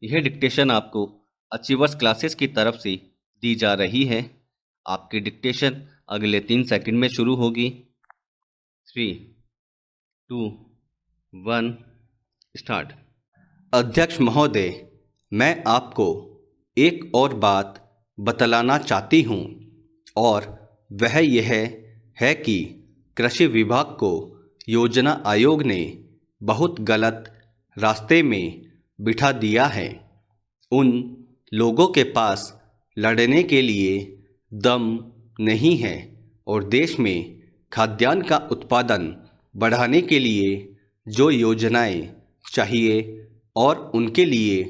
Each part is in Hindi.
यह डिक्टेशन आपको अचीवर्स क्लासेस की तरफ से दी जा रही है। आपकी डिक्टेशन अगले 3 सेकंड में शुरू होगी। 3, 2, 1 स्टार्ट। अध्यक्ष महोदय, मैं आपको एक और बात बतलाना चाहती हूँ और वह यह है कि कृषि विभाग को योजना आयोग ने बहुत गलत रास्ते में बिठा दिया है। उन लोगों के पास लड़ने के लिए दम नहीं है और देश में खाद्यान्न का उत्पादन बढ़ाने के लिए जो योजनाएं चाहिए और उनके लिए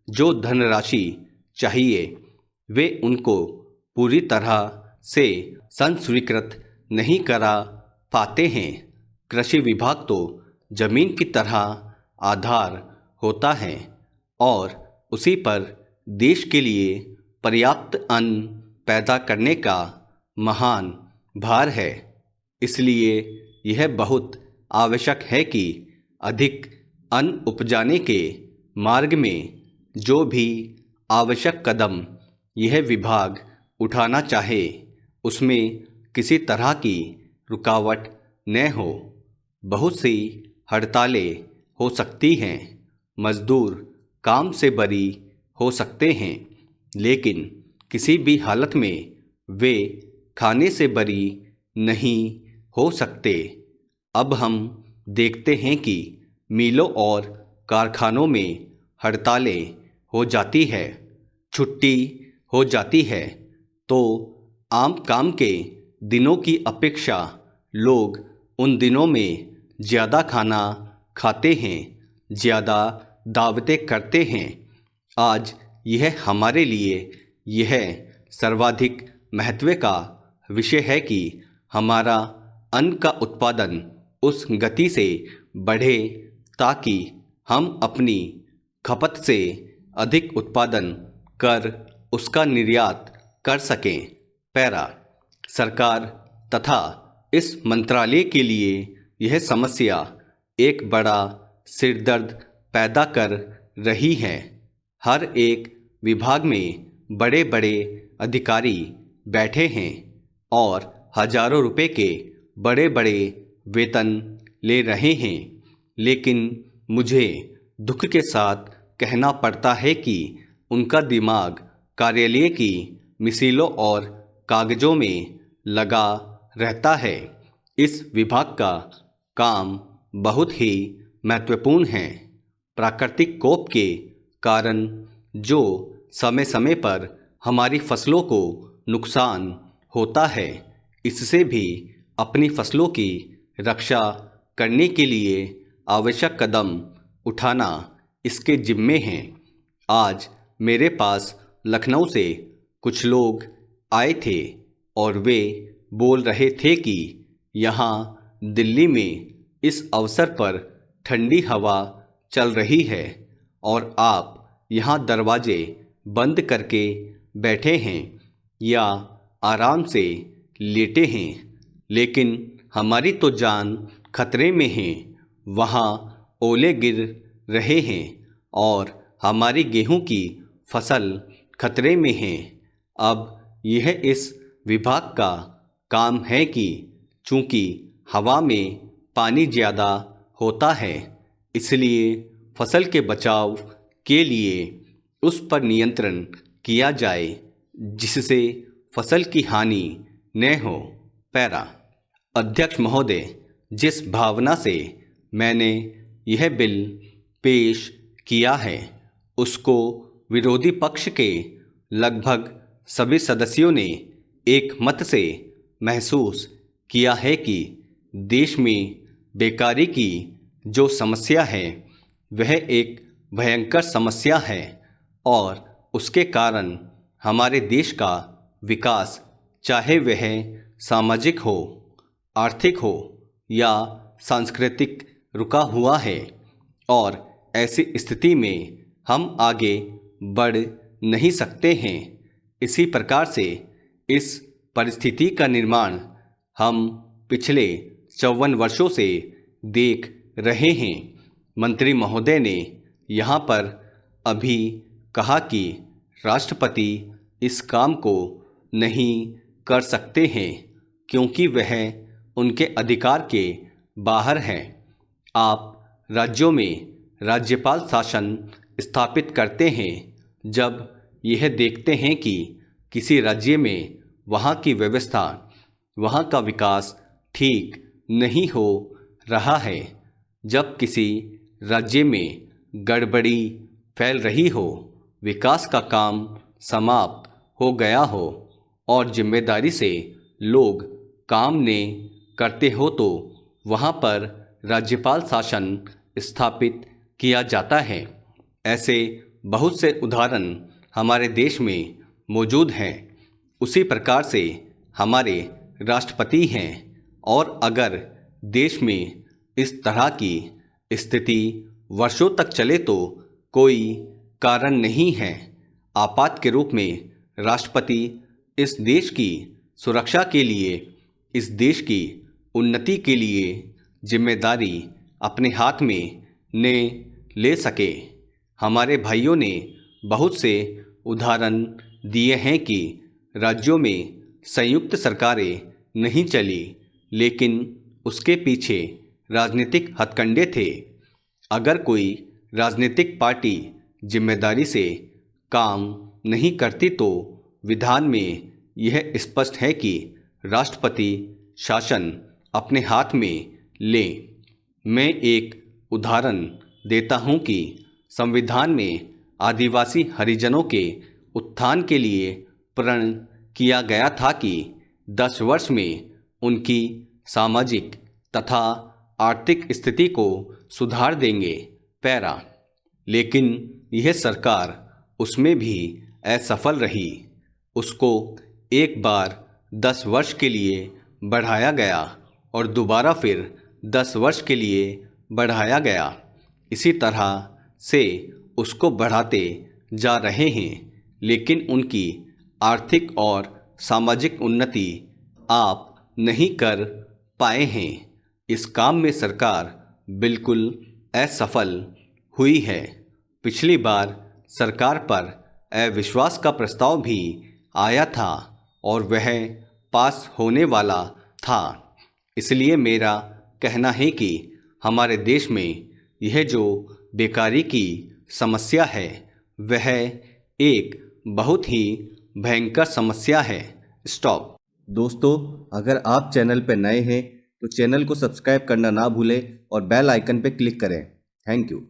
जो धनराशि चाहिए वे उनको पूरी तरह से संस्वीकृत नहीं करा पाते हैं। कृषि विभाग तो जमीन की तरह आधार होता है और उसी पर देश के लिए पर्याप्त अन्न पैदा करने का महान भार है। इसलिए यह बहुत आवश्यक है कि अधिक अन्न उपजाने के मार्ग में जो भी आवश्यक कदम यह विभाग उठाना चाहे उसमें किसी तरह की रुकावट न हो। बहुत सी हड़तालें हो सकती हैं, मजदूर काम से बरी हो सकते हैं, लेकिन किसी भी हालत में वे खाने से बरी नहीं हो सकते। अब हम देखते हैं कि मिलों और कारखानों में हड़तालें हो जाती है, छुट्टी हो जाती है, तो आम काम के दिनों की अपेक्षा लोग उन दिनों में ज़्यादा खाना खाते हैं, ज़्यादा दावतें करते हैं। आज यह हमारे लिए यह सर्वाधिक महत्व का विषय है कि हमारा अन्न का उत्पादन उस गति से बढ़े ताकि हम अपनी खपत से अधिक उत्पादन कर उसका निर्यात कर सकें। पैरा सरकार तथा इस मंत्रालय के लिए यह समस्या एक बड़ा सिरदर्द पैदा कर रही है। हर एक विभाग में बड़े बड़े अधिकारी बैठे हैं और हजारों रुपए के बड़े बड़े वेतन ले रहे हैं, लेकिन मुझे दुख के साथ कहना पड़ता है कि उनका दिमाग कार्यालय की मिसालों और कागजों में लगा रहता है। इस विभाग का काम बहुत ही महत्वपूर्ण है। प्राकृतिक कोप के कारण जो समय समय पर हमारी फसलों को नुकसान होता है, इससे भी अपनी फसलों की रक्षा करने के लिए आवश्यक कदम उठाना इसके जिम्मे हैं। आज मेरे पास लखनऊ से कुछ लोग आए थे और वे बोल रहे थे कि यहाँ दिल्ली में इस अवसर पर ठंडी हवा चल रही है और आप यहाँ दरवाजे बंद करके बैठे हैं या आराम से लेटे हैं, लेकिन हमारी तो जान खतरे में है। वहाँ ओले गिर रहे हैं और हमारी गेहूं की फसल खतरे में है। अब यह इस विभाग का काम है कि चूँकि हवा में पानी ज़्यादा होता है, इसलिए फसल के बचाव के लिए उस पर नियंत्रण किया जाए जिससे फसल की हानि न हो। पैरा अध्यक्ष महोदय, जिस भावना से मैंने यह बिल पेश किया है उसको विरोधी पक्ष के लगभग सभी सदस्यों ने एक मत से महसूस किया है कि देश में बेकारी की जो समस्या है वह एक भयंकर समस्या है और उसके कारण हमारे देश का विकास, चाहे वह सामाजिक हो, आर्थिक हो या सांस्कृतिक, रुका हुआ है और ऐसी स्थिति में हम आगे बढ़ नहीं सकते हैं। इसी प्रकार से इस परिस्थिति का निर्माण हम पिछले 54 वर्षों से देख रहे हैं। मंत्री महोदय ने यहाँ पर अभी कहा कि राष्ट्रपति इस काम को नहीं कर सकते हैं क्योंकि वह उनके अधिकार के बाहर है। आप राज्यों में राज्यपाल शासन स्थापित करते हैं जब यह देखते हैं कि किसी राज्य में वहाँ की व्यवस्था, वहाँ का विकास ठीक नहीं हो रहा है, जब किसी राज्य में गड़बड़ी फैल रही हो, विकास का काम समाप्त हो गया हो और जिम्मेदारी से लोग काम ने करते हो तो वहाँ पर राज्यपाल शासन स्थापित किया जाता है। ऐसे बहुत से उदाहरण हमारे देश में मौजूद हैं। उसी प्रकार से हमारे राष्ट्रपति हैं और अगर देश में इस तरह की स्थिति वर्षों तक चले तो कोई कारण नहीं है। आपात के रूप में राष्ट्रपति इस देश की सुरक्षा के लिए, इस देश की उन्नति के लिए जिम्मेदारी अपने हाथ में ले सके। हमारे भाइयों ने बहुत से उदाहरण दिए हैं कि राज्यों में संयुक्त सरकारें नहीं चली, लेकिन उसके पीछे राजनीतिक हथकंडे थे। अगर कोई राजनीतिक पार्टी जिम्मेदारी से काम नहीं करती तो विधान में यह स्पष्ट है कि राष्ट्रपति शासन अपने हाथ में ले। मैं एक उदाहरण देता हूं कि संविधान में आदिवासी हरिजनों के उत्थान के लिए प्रण किया गया था कि 10 वर्ष में उनकी सामाजिक तथा आर्थिक स्थिति को सुधार देंगे। पैरा। लेकिन यह सरकार उसमें भी असफल रही। उसको एक बार 10 वर्ष के लिए बढ़ाया गया और दोबारा फिर 10 वर्ष के लिए बढ़ाया गया। इसी तरह से उसको बढ़ाते जा रहे हैं, लेकिन उनकी आर्थिक और सामाजिक उन्नति आप नहीं कर पाए हैं। इस काम में सरकार बिल्कुल असफल हुई है। पिछली बार सरकार पर अविश्वास का प्रस्ताव भी आया था और वह पास होने वाला था। इसलिए मेरा कहना है कि हमारे देश में यह जो बेकारी की समस्या है वह एक बहुत ही भयंकर समस्या है। स्टॉप। दोस्तों, अगर आप चैनल पर नए हैं तो चैनल को सब्सक्राइब करना ना भूलें और बेल आइकन पर क्लिक करें। Thank you.